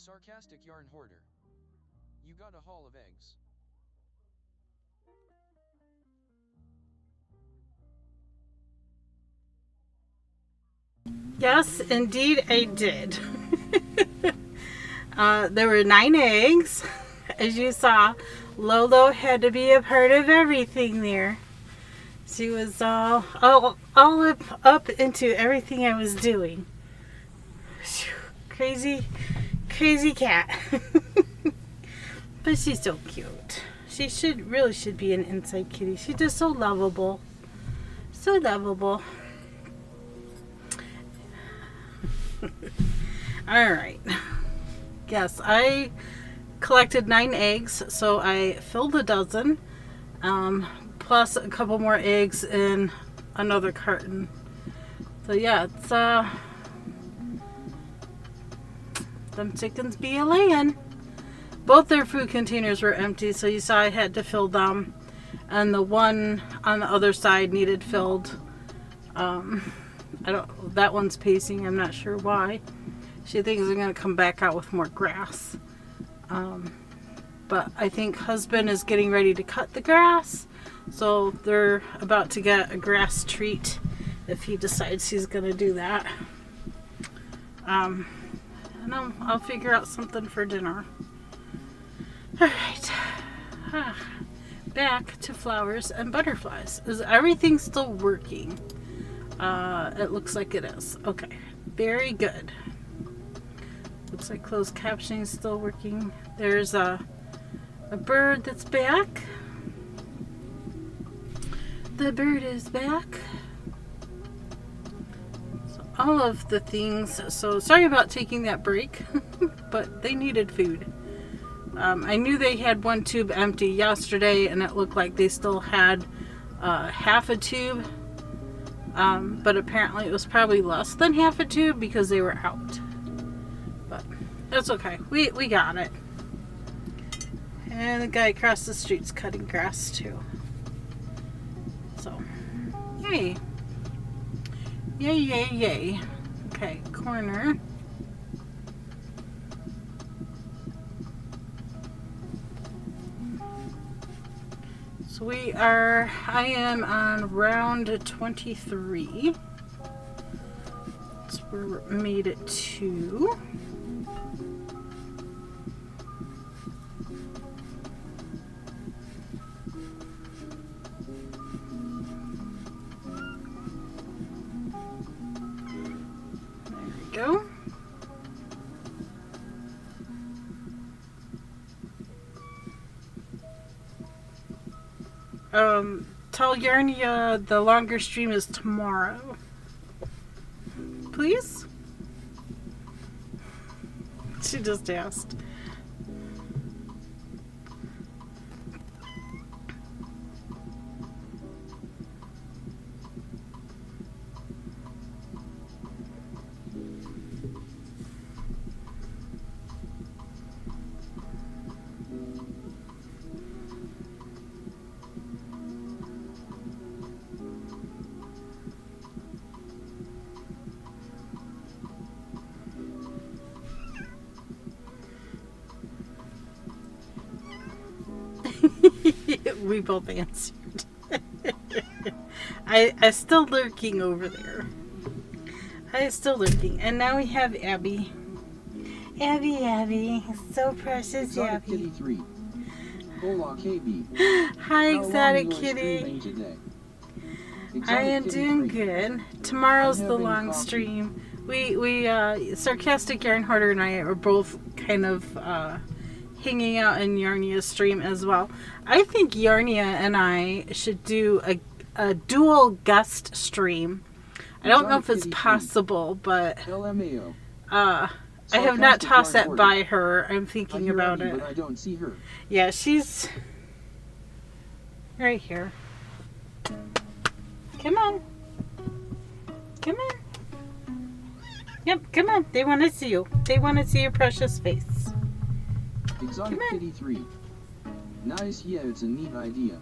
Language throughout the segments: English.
Sarcastic yarn hoarder. You got a haul of eggs. Yes, indeed I did. There were 9 eggs. As you saw, Lolo had to be a part of everything there. She was all up into everything I was doing. Crazy cat. But she's so cute. She really should be an inside kitty. She's just so lovable. So lovable. Alright. Yes, I collected 9 eggs, so I filled a dozen, plus a couple more eggs in another carton. So yeah, it's them chickens be a laying. Both their food containers were empty, so you saw I had to fill them, and the one on the other side needed filled. That one's pacing. I'm not sure why. She thinks they're going to come back out with more grass. But I think husband is getting ready to cut the grass. So they're about to get a grass treat if he decides he's going to do that. And I'll figure out something for dinner. Alright. Back to flowers and butterflies. Is everything still working? It looks like it is. Okay. Very good. Looks like closed captioning is still working. There's a bird that's back. The bird is back. So all of the things. So sorry about taking that break, but they needed food. I knew they had one tube empty yesterday, and it looked like they still had half a tube. But apparently it was probably less than half a tube because they were out. But that's okay. We got it. And the guy across the street's cutting grass too. So, yay. Yay, yay, yay. Okay, corner. So I am on round 23. So we're made it to. There we go. Tell Yarnia the longer stream is tomorrow. Please? She just asked. We both answered. I still lurking over there. I still lurking. And now we have Abby. Abby. So precious, Exotic Abby. Kitty 3. Hola, KB. Hi, How Exotic long you Kitty. streaming today? I Exotic am Kitty doing 3. good. Tomorrow's I'm the having long coffee. stream. We Sarcastic Yarn Hoarder and I are both kind of hanging out in Yarnia's stream as well. I think Yarnia and I should do a dual guest stream. I don't know if it's possible, but LMAO. I have not tossed that by her. I'm I thinking hear about Abby, it. but I don't see her. Yeah, she's right here. Come on. Come on. Yep, come on. They want to see you. They want to see your precious face. Exotic Come on. Kitty 3. Nice, yeah, it's a neat idea.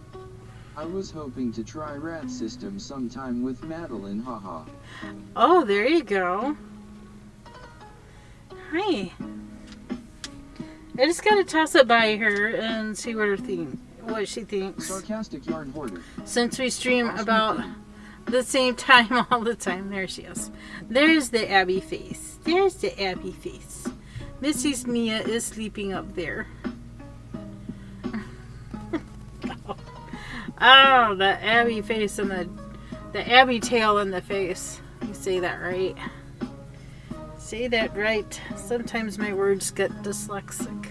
I was hoping to try Rat System sometime with Madeline, haha. Oh, there you go. Hi. I just gotta toss it by her and see what she thinks. Sarcastic yarn hoarder. Since we stream about the same time all the time. There she is. There's the Abby face. There's the Abby face. Mrs. Mia is sleeping up there. Oh, the Abby face and the Abby tail in the face. You say that right. Say that right. Sometimes my words get dyslexic.